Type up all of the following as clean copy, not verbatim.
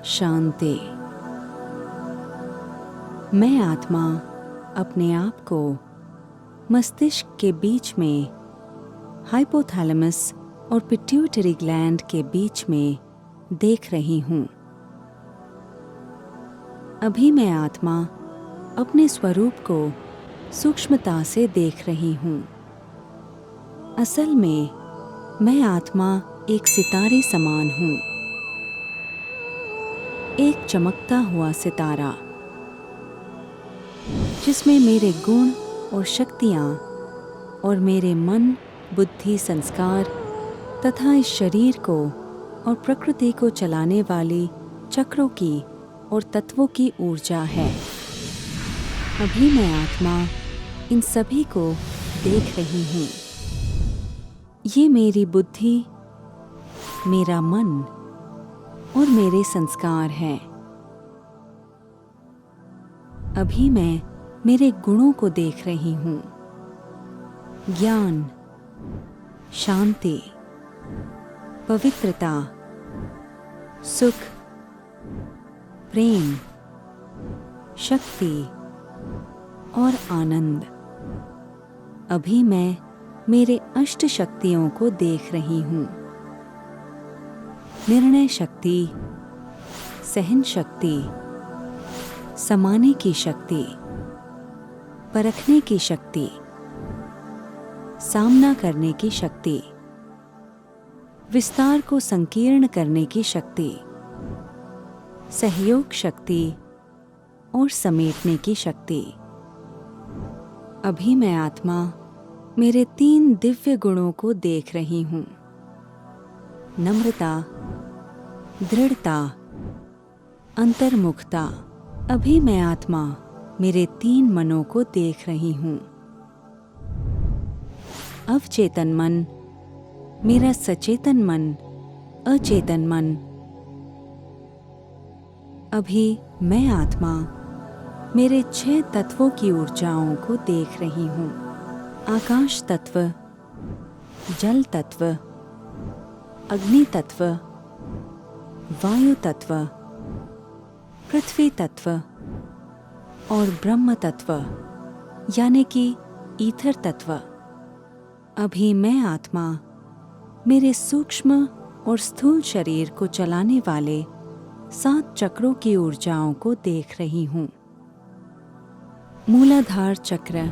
शांति। मैं आत्मा अपने आप को मस्तिष्क के बीच में, हाइपोथैलेमस और पिट्यूटरी ग्लैंड के बीच में देख रही हूँ। अभी मैं आत्मा अपने स्वरूप को सूक्ष्मता से देख रही हूँ। असल में मैं आत्मा एक सितारे समान हूँ, एक चमकता हुआ सितारा जिसमें मेरे गुण और शक्तियाँ और मेरे मन, बुद्धि, संस्कार तथा इस शरीर को और प्रकृति को चलाने वाली चक्रों की और तत्वों की ऊर्जा है। अभी मैं आत्मा इन सभी को देख रही हूँ। ये मेरी बुद्धि, मेरा मन और मेरे संस्कार हैं। अभी मैं मेरे गुणों को देख रही हूँ। ज्ञान, शांति, पवित्रता, सुख, प्रेम, शक्ति और आनंद। अभी मैं मेरे अष्ट शक्तियों को देख रही हूँ। निर्णय शक्ति, सहन शक्ति, समाने की शक्ति, परखने की शक्ति, सामना करने की शक्ति, विस्तार को संकीर्ण करने की शक्ति, सहयोग शक्ति और समेटने की शक्ति। अभी मैं आत्मा मेरे 3 दिव्य गुणों को देख रही हूँ। नम्रता, दृढ़ता, अंतर्मुखता। अभी मैं आत्मा मेरे 3 मनों को देख रही हूँ। अवचेतन मन, मेरा सचेतन मन, अचेतन मन। अभी मैं आत्मा मेरे 6 तत्वों की ऊर्जाओं को देख रही हूँ। आकाश तत्व, जल तत्व, अग्नि तत्व, वायु तत्व, पृथ्वी तत्व और ब्रह्म तत्व यानी कि ईथर तत्व। अभी मैं आत्मा मेरे सूक्ष्म और स्थूल शरीर को चलाने वाले 7 चक्रों की ऊर्जाओं को देख रही हूँ। मूलाधार चक्र,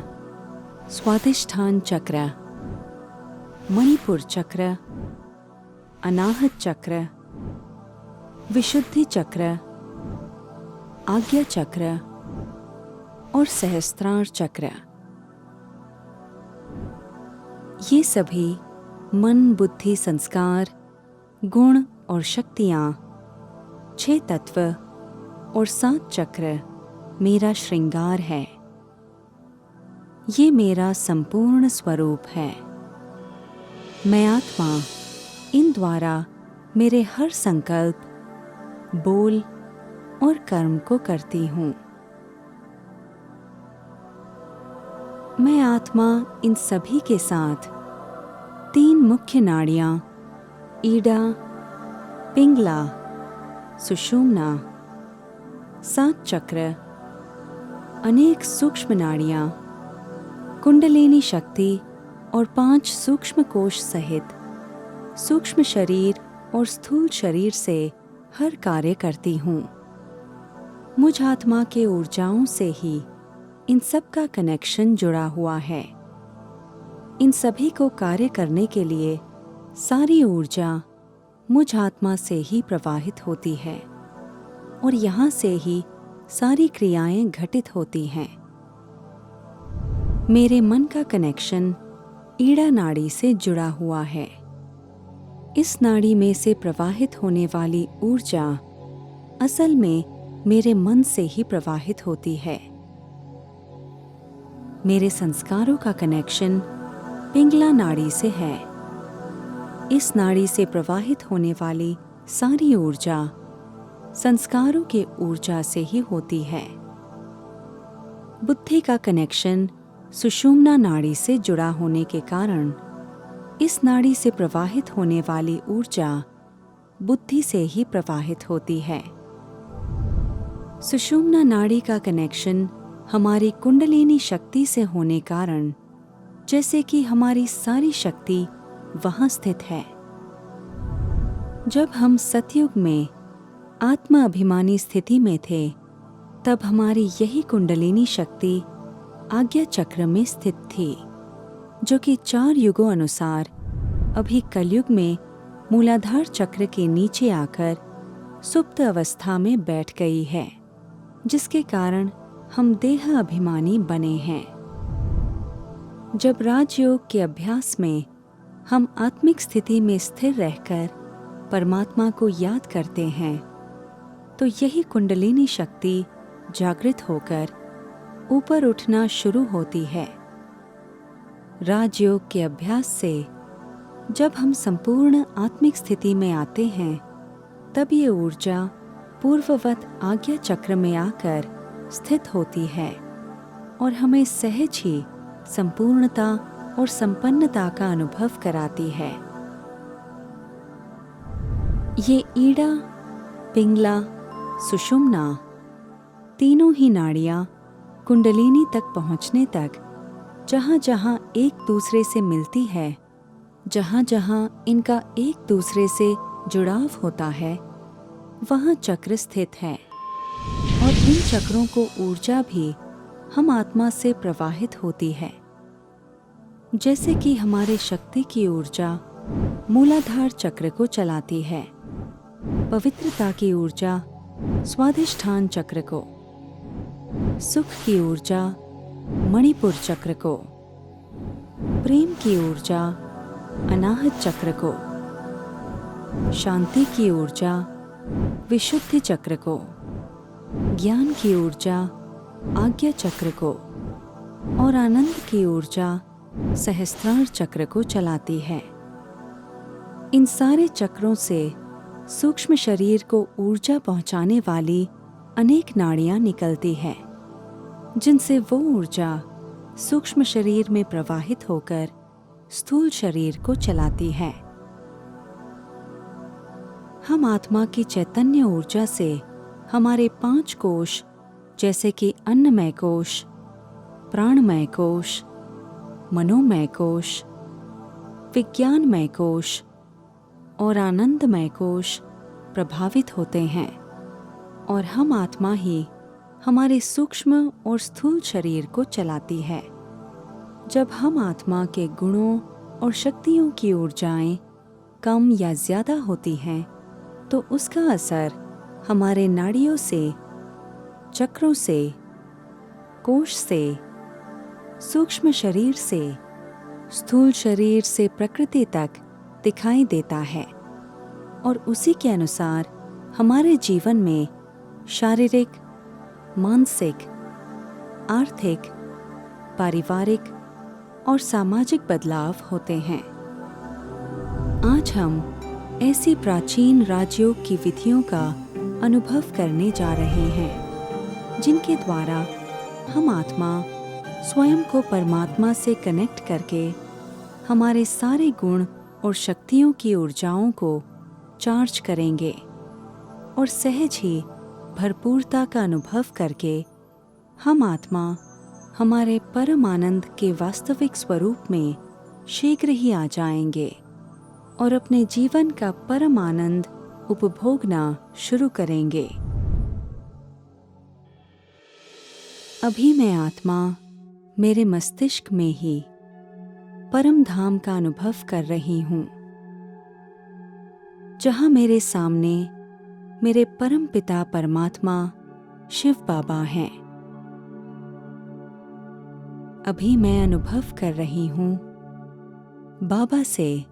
स्वादिष्ठान चक्र, मणिपुर चक्र, अनाहत चक्र, विशुद्धि चक्र, आज्ञा चक्र और सहस्त्रार चक्र। ये सभी मन, बुद्धि, संस्कार, गुण और शक्तियाँ, 6 तत्व और 7 चक्र मेरा श्रृंगार है। ये मेरा संपूर्ण स्वरूप है। मैं आत्मा इन द्वारा मेरे हर संकल्प, बोल और कर्म को करती हूँ। मैं आत्मा इन सभी के साथ 3 मुख्य नाड़ियाँ ईडा, पिंगला, सुषुम्ना, 7 चक्र, अनेक सूक्ष्म नाड़ियाँ, कुंडलिनी शक्ति और 5 सूक्ष्म कोश सहित सूक्ष्म शरीर और स्थूल शरीर से हर कार्य करती हूँ। मुझ आत्मा के ऊर्जाओं से ही इन सब का कनेक्शन जुड़ा हुआ है। इन सभी को कार्य करने के लिए सारी ऊर्जा मुझ आत्मा से ही प्रवाहित होती है और यहाँ से ही सारी क्रियाएं घटित होती हैं। मेरे मन का कनेक्शन ईड़ा नाड़ी से जुड़ा हुआ है। इस नाड़ी में से प्रवाहित होने वाली ऊर्जा असल में मेरे मन से ही प्रवाहित होती है। मेरे संस्कारों का कनेक्शन पिंगला नाड़ी से है। इस नाड़ी से प्रवाहित होने वाली सारी ऊर्जा संस्कारों के ऊर्जा से ही होती है। बुद्धि का कनेक्शन सुषुम्ना नाड़ी से जुड़ा होने के कारण इस नाड़ी से प्रवाहित होने वाली ऊर्जा बुद्धि से ही प्रवाहित होती है। सुषुम्ना नाड़ी का कनेक्शन हमारी कुंडलिनी शक्ति से होने कारण जैसे कि हमारी सारी शक्ति वहां स्थित है। जब हम सतयुग में आत्मा अभिमानी स्थिति में थे, तब हमारी यही कुंडलिनी शक्ति आज्ञा चक्र में स्थित थी, जो कि 4 युगों अनुसार अभी कलयुग में मूलाधार चक्र के नीचे आकर सुप्त अवस्था में बैठ गई है, जिसके कारण हम देह अभिमानी बने हैं। जब राजयोग के अभ्यास में हम आत्मिक स्थिति में स्थिर रहकर परमात्मा को याद करते हैं, तो यही कुंडलिनी शक्ति जागृत होकर ऊपर उठना शुरू होती है। राजयोग के अभ्यास से जब हम संपूर्ण आत्मिक स्थिति में आते हैं, तब ये ऊर्जा पूर्ववत आज्ञा चक्र में आकर स्थित होती है और हमें सहज ही संपूर्णता और संपन्नता का अनुभव कराती है। ये ईड़ा, पिंगला, सुषुम्ना तीनों ही नाड़ियाँ कुंडलिनी तक पहुँचने तक जहाँ-जहाँ एक दूसरे से मिलती है, जहाँ-जहाँ इनका एक दूसरे से जुड़ाव होता है, वहाँ चक्र स्थित है और इन चक्रों को ऊर्जा भी हम आत्मा से प्रवाहित होती है। जैसे कि हमारे शक्ति की ऊर्जा मूलाधार चक्र को चलाती है, पवित्रता की ऊर्जा स्वाधिष्ठान चक्र को, सुख की ऊर्जा मणिपुर चक्र को, प्रेम की ऊर्जा अनाहत चक्र को, शांति की ऊर्जा विशुद्धि चक्र को, ज्ञान की ऊर्जा आज्ञा चक्र को और आनंद की ऊर्जा सहस्त्रार चक्र को चलाती है। इन सारे चक्रों से सूक्ष्म शरीर को ऊर्जा पहुंचाने वाली अनेक नाड़ियां निकलती है, जिनसे वो ऊर्जा सूक्ष्म शरीर में प्रवाहित होकर स्थूल शरीर को चलाती है। हम आत्मा की चैतन्य ऊर्जा से हमारे 5 कोश जैसे कि अन्नमय कोश, प्राणमय कोश, मनोमय कोश, विज्ञानमय कोश और आनंदमय कोश प्रभावित होते हैं और हम आत्मा ही हमारे सूक्ष्म और स्थूल शरीर को चलाती है। जब हम आत्मा के गुणों और शक्तियों की ऊर्जाएं कम या ज्यादा होती हैं, तो उसका असर हमारे नाड़ियों से, चक्रों से, कोश से, सूक्ष्म शरीर से, स्थूल शरीर से प्रकृति तक दिखाई देता है और उसी के अनुसार हमारे जीवन में शारीरिक, मानसिक, आर्थिक, पारिवारिक और सामाजिक बदलाव होते हैं। आज हम ऐसी प्राचीन राजयोग की विधियों का अनुभव करने जा रहे हैं, जिनके द्वारा हम आत्मा स्वयं को परमात्मा से कनेक्ट करके हमारे सारे गुण और शक्तियों की ऊर्जाओं को चार्ज करेंगे और सहज ही भरपूरता का अनुभव करके हम आत्मा हमारे परम आनंद के वास्तविक स्वरूप में शीघ्र ही आ जाएंगे और अपने जीवन का परम आनंद उपभोगना शुरू करेंगे। अभी मैं आत्मा मेरे मस्तिष्क में ही परम धाम का अनुभव कर रही हूँ, जहाँ मेरे सामने मेरे परम पिता परमात्मा शिव बाबा हैं। अभी मैं अनुभव कर रही हूँ बाबा से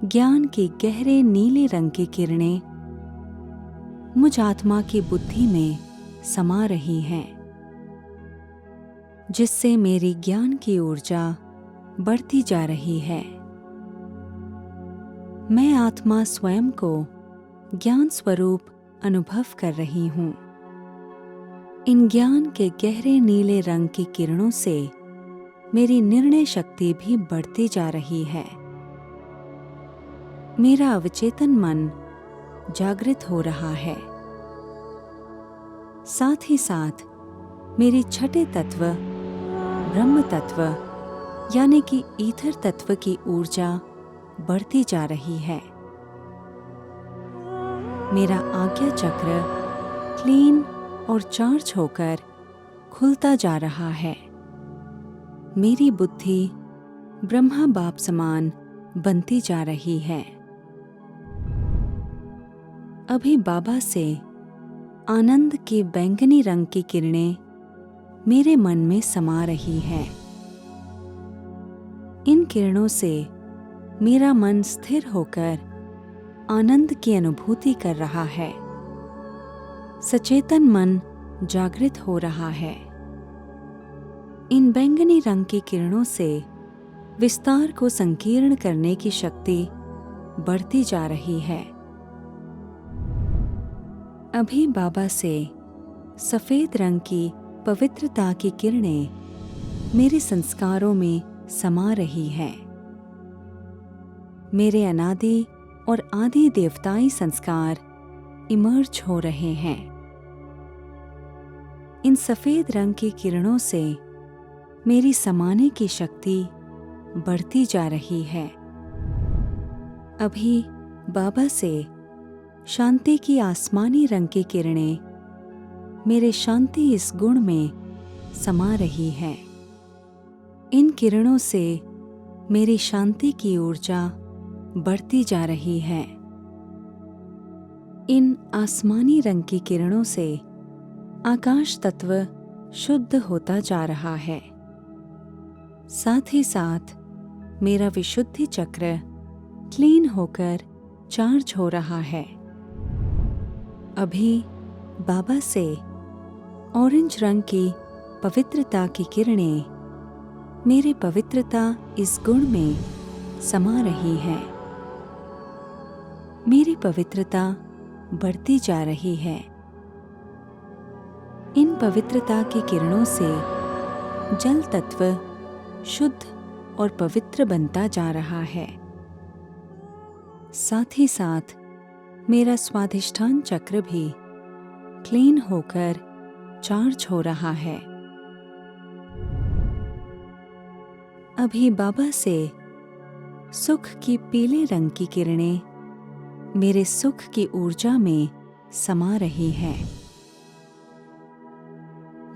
ज्ञान की गहरे नीले रंग की किरणें मुझ आत्मा की बुद्धि में समा रही हैं, जिससे मेरी ज्ञान की ऊर्जा बढ़ती जा रही है। मैं आत्मा स्वयं को ज्ञान स्वरूप अनुभव कर रही हूँ। इन ज्ञान के गहरे नीले रंग की किरणों से मेरी निर्णय शक्ति भी बढ़ती जा रही है। मेरा अवचेतन मन जागृत हो रहा है। साथ ही साथ मेरी छठे तत्व ब्रह्म तत्व यानी कि ईथर तत्व की ऊर्जा बढ़ती जा रही है। मेरा आज्ञा चक्र क्लीन और चार्ज होकर खुलता जा रहा है। मेरी बुद्धि ब्रह्मा बाप समान बनती जा रही है। अभी बाबा से आनंद की बैंगनी रंग की किरणें मेरे मन में समा रही है। इन किरणों से मेरा मन स्थिर होकर आनंद की अनुभूति कर रहा है। सचेतन मन जागृत हो रहा है। इन बैंगनी रंग की किरणों से विस्तार को संकीर्ण करने की शक्ति बढ़ती जा रही है। अभी बाबा से सफेद रंग की पवित्रता की किरणें मेरे संस्कारों में समा रही है। मेरे अनादि और आदि देवताई संस्कार इमर्ज हो रहे हैं। इन सफेद रंग की किरणों से मेरी समाने की शक्ति बढ़ती जा रही है। अभी बाबा से शांति की आसमानी रंग की किरणें मेरे शांति इस गुण में समा रही है। इन किरणों से मेरी शांति की ऊर्जा बढ़ती जा रही है। इन आसमानी रंग की किरणों से आकाश तत्व शुद्ध होता जा रहा है। साथ ही साथ मेरा विशुद्धि चक्र क्लीन होकर चार्ज हो रहा है। अभी बाबा से ऑरेंज रंग की पवित्रता की किरणें मेरे पवित्रता इस गुण में समा रही है। मेरी पवित्रता बढ़ती जा रही है। इन पवित्रता की किरणों से जल तत्व शुद्ध और पवित्र बनता जा रहा है। साथ ही साथ मेरा स्वाधिष्ठान चक्र भी क्लीन होकर चार्ज हो रहा है। अभी बाबा से सुख की पीले रंग की किरणें मेरे सुख की ऊर्जा में समा रही है।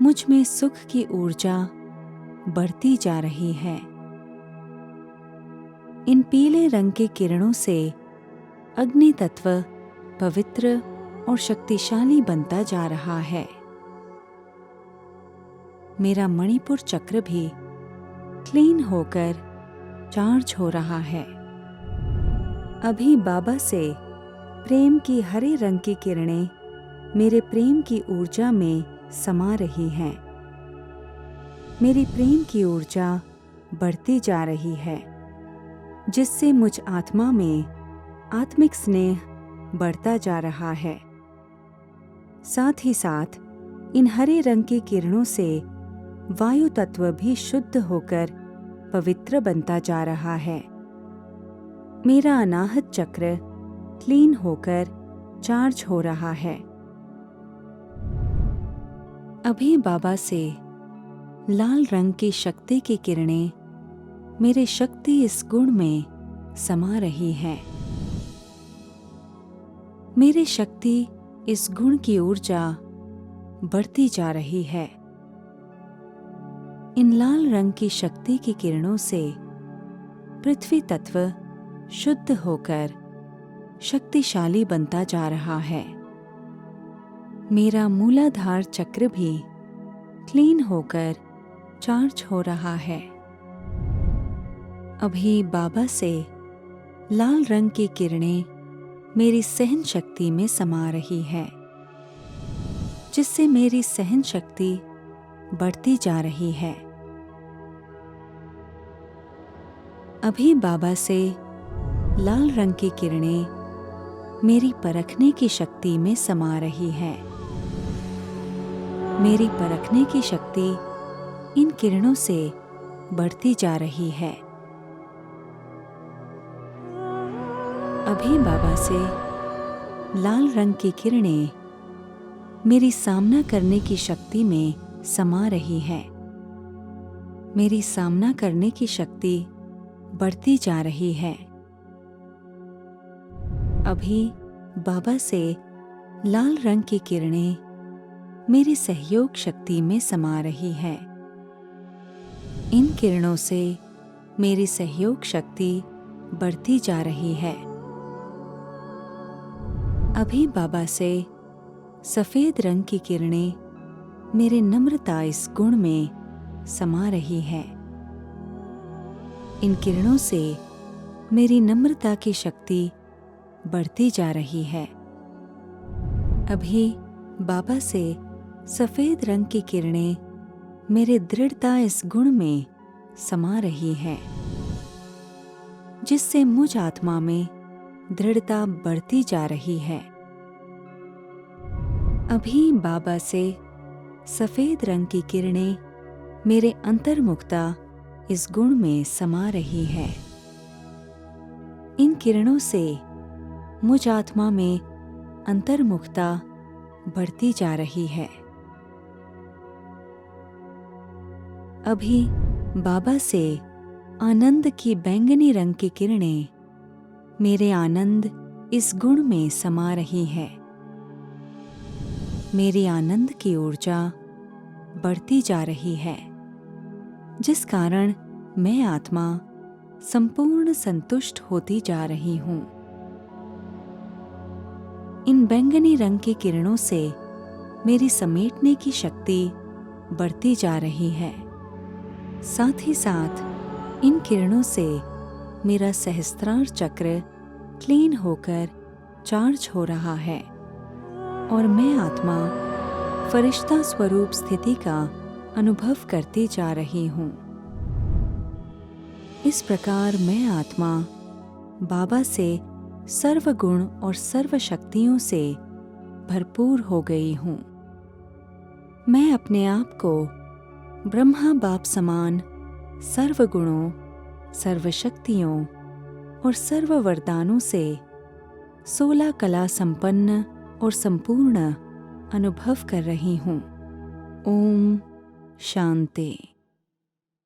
मुझ में सुख की ऊर्जा बढ़ती जा रही है। इन पीले रंग की किरणों से अग्नि तत्व पवित्र और शक्तिशाली बनता जा रहा है। मेरा मणिपुर चक्र भी क्लीन होकर चार्ज हो रहा है। अभी बाबा से प्रेम की हरे रंग की किरणें मेरे प्रेम की ऊर्जा में समा रही हैं। मेरी प्रेम की ऊर्जा बढ़ती जा रही है, जिससे मुझ आत्मा में आत्मिक स्नेह बढ़ता जा रहा है। साथ ही साथ इन हरे रंग की किरणों से वायु तत्व भी शुद्ध होकर पवित्र बनता जा रहा है। मेरा अनाहत चक्र क्लीन होकर चार्ज हो रहा है। अभी बाबा से लाल रंग की शक्ति की किरणें मेरे शक्ति इस गुण में समा रही हैं। मेरी शक्ति इस गुण की ऊर्जा बढ़ती जा रही है। इन लाल रंग की शक्ति की किरणों से पृथ्वी तत्व शुद्ध होकर शक्तिशाली बनता जा रहा है। मेरा मूलाधार चक्र भी क्लीन होकर चार्ज हो रहा है। अभी बाबा से लाल रंग की किरणें मेरी सहन शक्ति में समा रही है, जिससे मेरी सहन शक्ति बढ़ती जा रही है। अभी बाबा से लाल रंग की किरणें मेरी परखने की शक्ति में समा रही है। मेरी परखने की शक्ति इन किरणों से बढ़ती जा रही है। अभी बाबा से लाल रंग की किरणें मेरी सामना करने की शक्ति में समा रही है। मेरी सामना करने की शक्ति बढ़ती जा रही है। अभी बाबा से लाल रंग की किरणें मेरी सहयोग शक्ति में समा रही है। इन किरणों से मेरी सहयोग शक्ति बढ़ती जा रही है। अभी बाबा से सफेद रंग की किरणें मेरे नम्रता इस गुण में समा रही है। इन किरणों से मेरी नम्रता की शक्ति बढ़ती जा रही है। अभी बाबा से सफेद रंग की किरणें मेरे दृढ़ता इस गुण में समा रही है, जिससे मुझ आत्मा में दृढ़ता बढ़ती जा रही है। अभी बाबा से सफेद रंग की किरणें मेरे अंतर्मुखता इस गुण में समा रही है। इन किरणों से मुझ आत्मा में अंतर्मुखता बढ़ती जा रही है। अभी बाबा से आनंद की बैंगनी रंग की किरणें मेरे आनंद इस गुण में समा रही है। मेरी आनंद की ऊर्जा बढ़ती जा रही है, जिस कारण मैं आत्मा संपूर्ण संतुष्ट होती जा रही हूँ। इन बैंगनी रंग की किरणों से मेरी समेटने की शक्ति बढ़ती जा रही है। साथ ही साथ इन किरणों से मेरा सहस्त्रार चक्र क्लीन होकर चार्ज हो रहा है और मैं आत्मा फरिश्ता स्वरूप स्थिति का अनुभव करती जा रही हूँ। इस प्रकार मैं आत्मा बाबा से सर्व गुण और सर्व शक्तियों से भरपूर हो गई हूँ। मैं अपने आप को ब्रह्मा बाप समान सर्व गुणों, सर्व शक्तियों और सर्व वरदानों से 16 कला संपन्न और संपूर्ण अनुभव कर रही हूँ। ओम शांति।